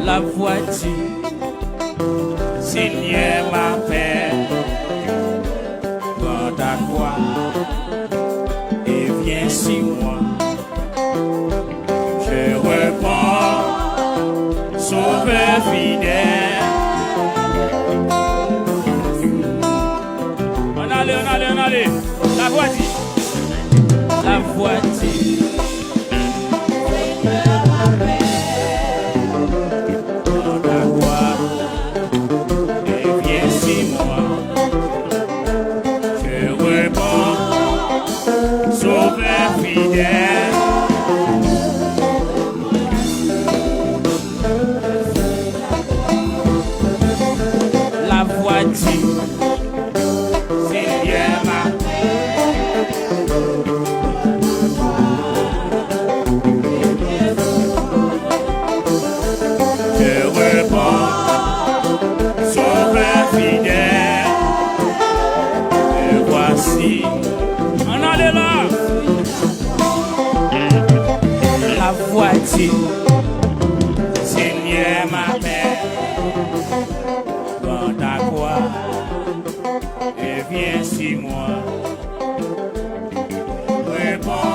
La voiture, Seigneur m'appelle, prends ta croix et viens sur moi. Je reprends, Sauveur fidèle. On allait. La voiture, la voiture. La voiture, Seigneur je reprends, Sauveur fidèle. Et voici, on allait là. La voiture, Seigneur m'appelle, prends ta croix et viens sur moi. Réponds,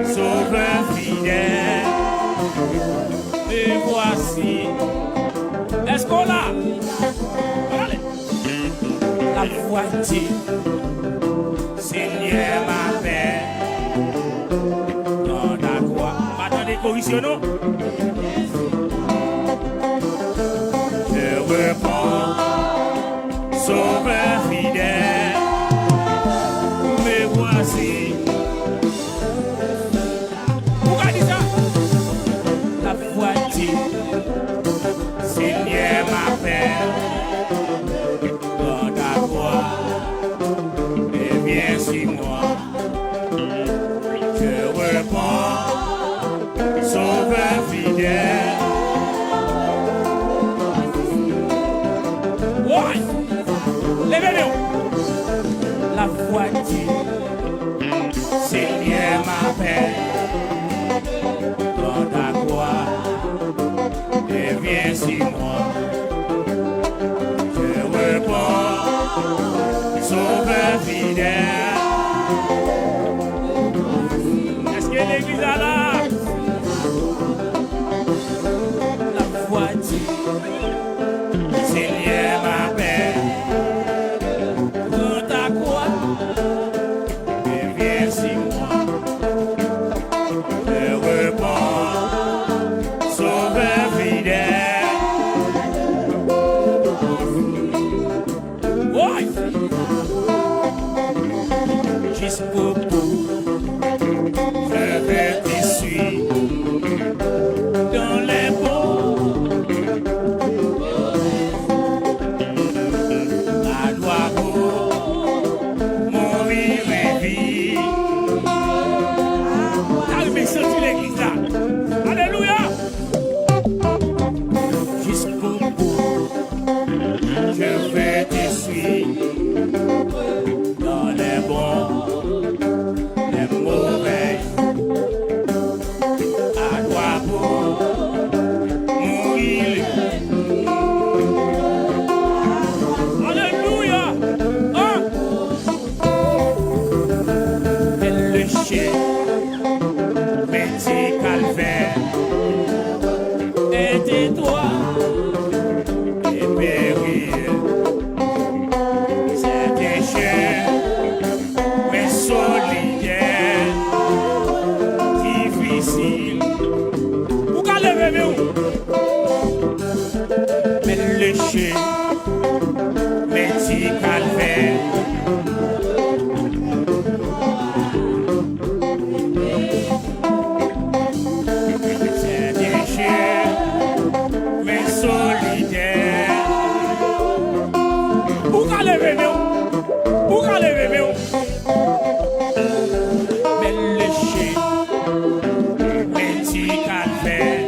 Sauveur fidèle, et voici. Est-ce qu'on l'a? Allez. La voiture, Seigneur m'appelle. Corrigionneau. Je reprends, Sauveur fidèle, me voici. Pourquoi dit ça? La voiture, Seigneur m'appelle, prends ta croix et viens sur moi. Je reprends, Sauveur fidèle. Ouais. Levez-le. La voiture, Seigneur m'appelle, prends ta croix et viens sur moi. Je reprends, Sauveur fidèle. Est-ce que l'église a là? Seigneur m'appelle, prends ta croix et viens sur moi. Je reprends, Sauveur fidèle. Ouais. Jusqu'au bout, je vais te suivre dans les bons. Alléluia. Jusqu'au bout, je vais te suivre dans les bons, les mauvais. À toi pour mourir. Alléluia. Hein? Elle le chien. Petit calvaire, aide-toi et périr. C'est un chien, mais solidaire, difficile. Pourquoi lever-vous? Mais le chien, petit calvaire. Pourquoi lever-vous? Mais le chien, petit calvaire.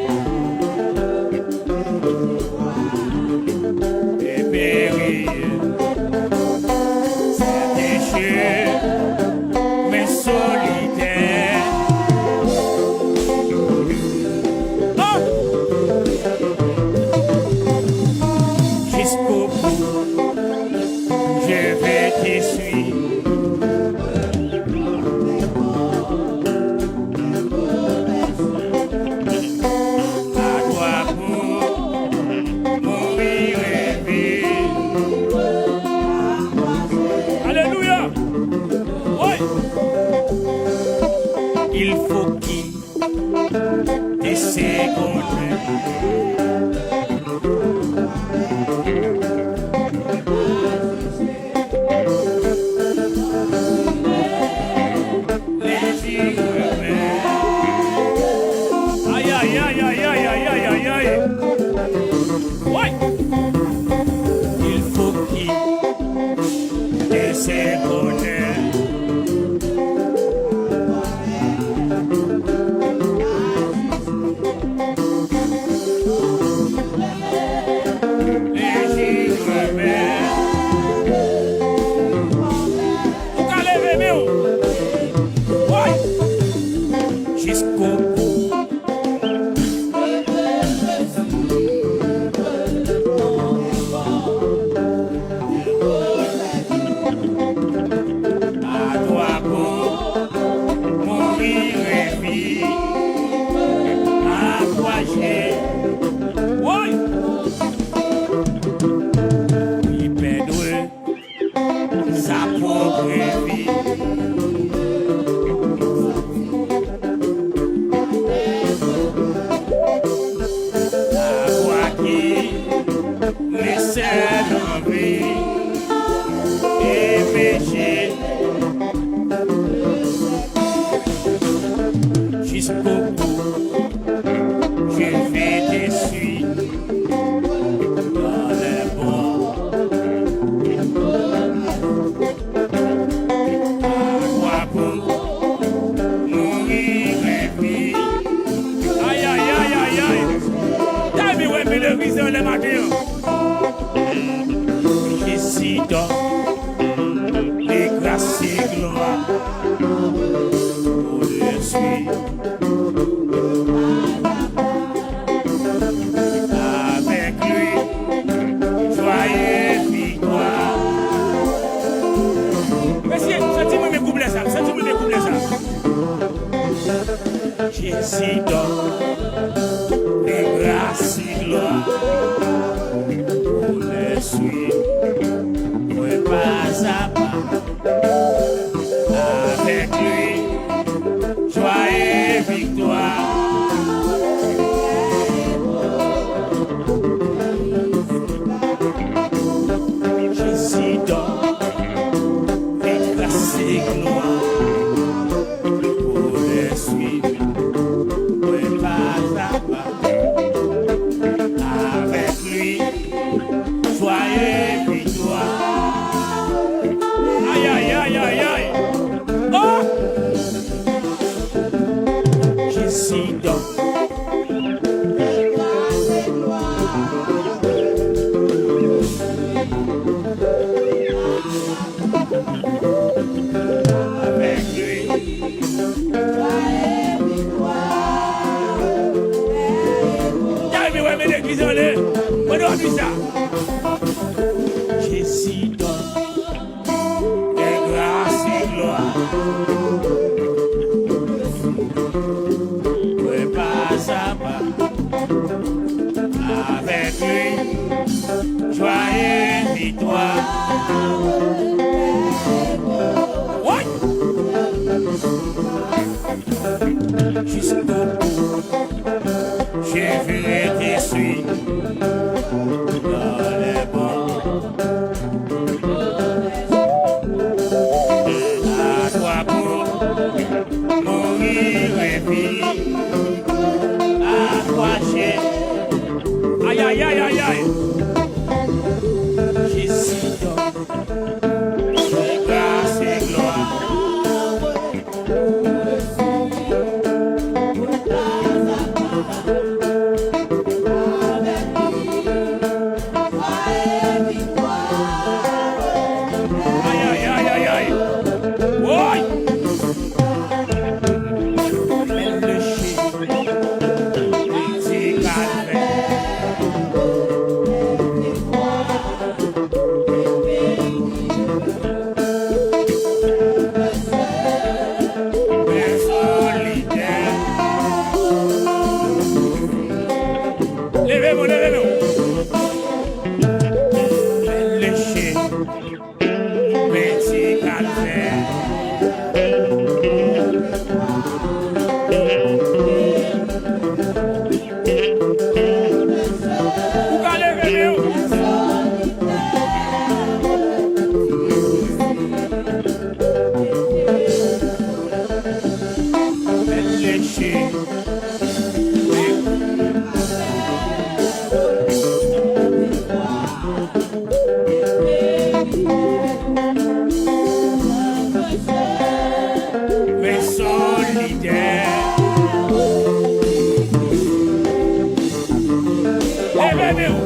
Levez-vous.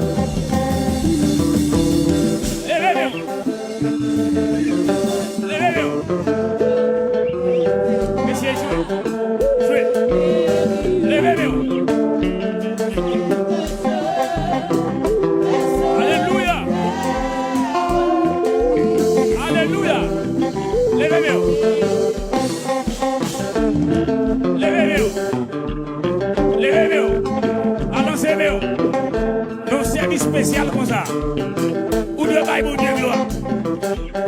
Levez-vous. Levez-vous. Messieurs, jouez. Jouez. Levez-vous. Alléluia. Alléluia. Levez-vous. Levez-vous. Levez-vous. Avancez-vous. Nos services spécial comme ça. Ou de bail mon Dieu gloire.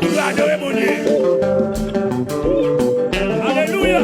Ou de adorer mon Dieu. Alléluia.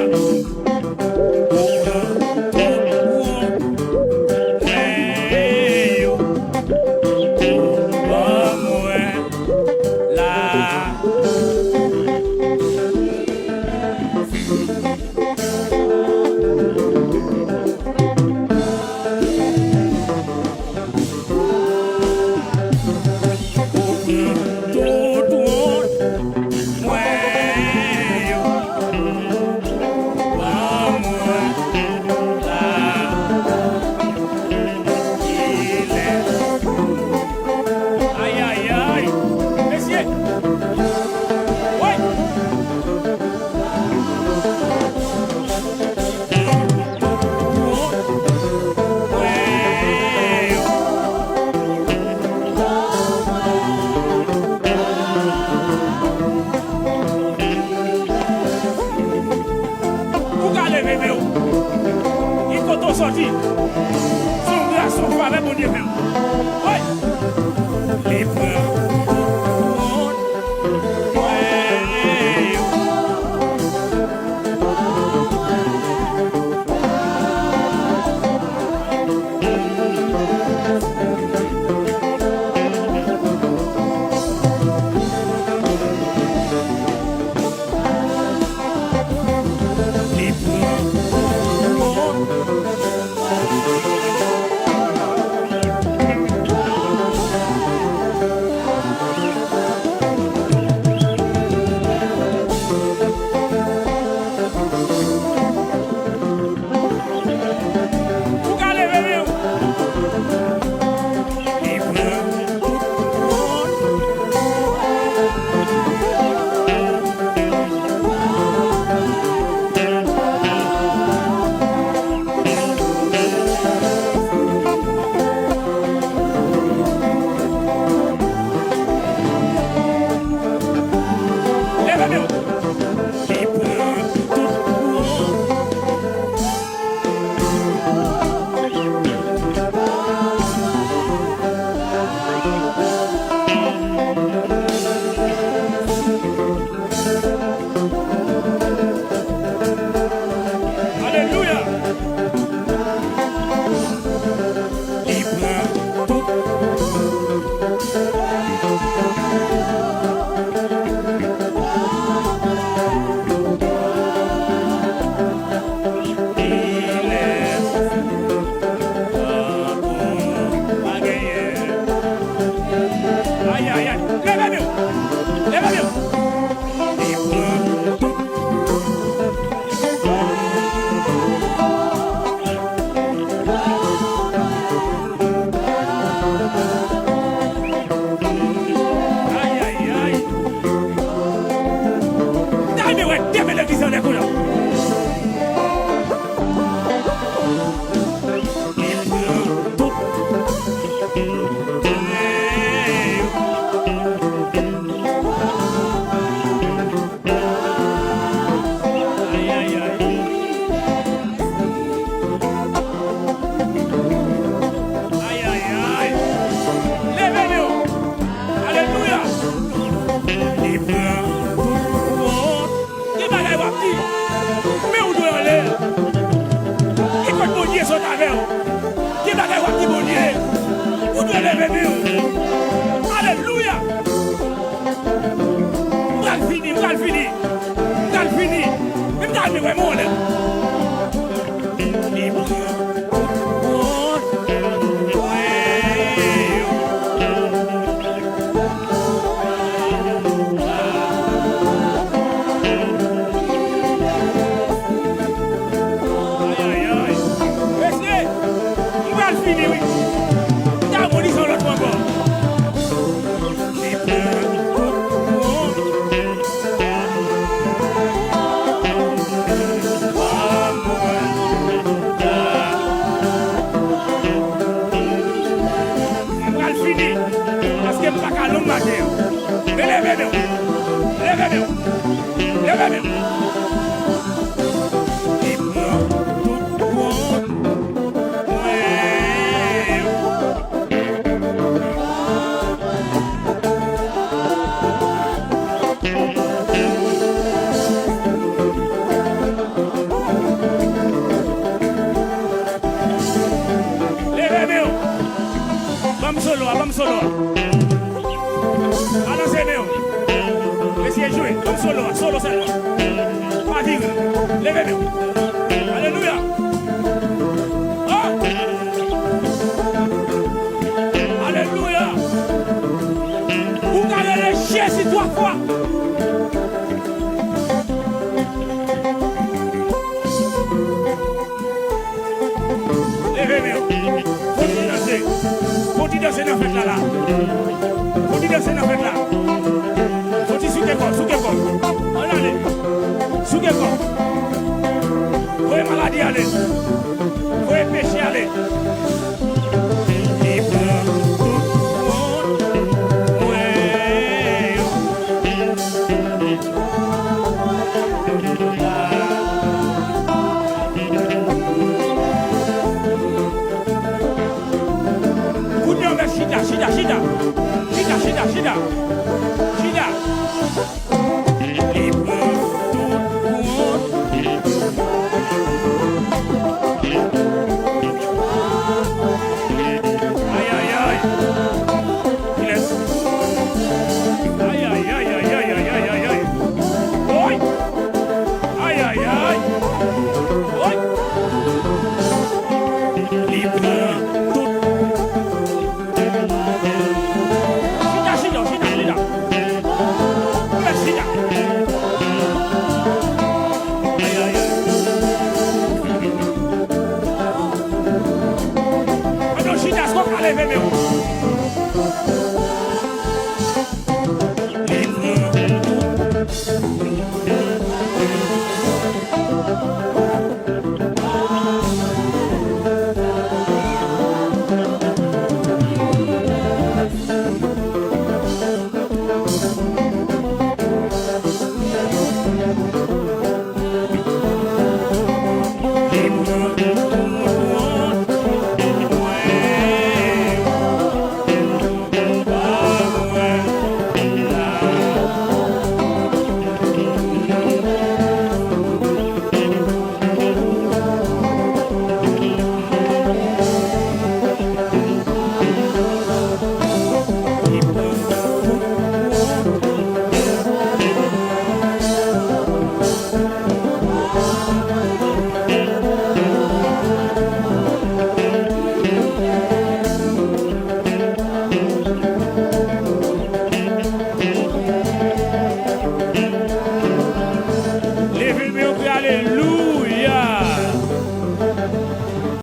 Sorti. Son grâce, son faveur, mon Dieu. Ouais. Libre. Allons matin. Levez-nous. Levez-nous. Levez-nous. Il prend tout compte. Levez-nous. Vamos solo, vamos solo. Allons-y, essayez de jouer, vamos solo, solo seulement. Pas digne. Levez-nous. Alléluia. Oh! Alléluia. Vous allez les chier si trois fois. Levez-nous. Continuez danser. Continuez danser dans la fête là. Continuez danser dans la fête là. Continuez sous quel corps, sous quel corps. Allez. Sous quel corps. Vous avez maladie aller. Vous avez péché aller. Il prend tout le monde. Shida, Shida, Shida. Shida, Shida, Shida. Shida. Il prend tout le monde. Aïe, aïe, aïe. Il laisse. Aïe, aïe, aïe, aïe, aïe, aïe, aïe, aïe, aïe. Oi. Aïe, aïe, aïe. Oi. Il prend tout. Levez-nous.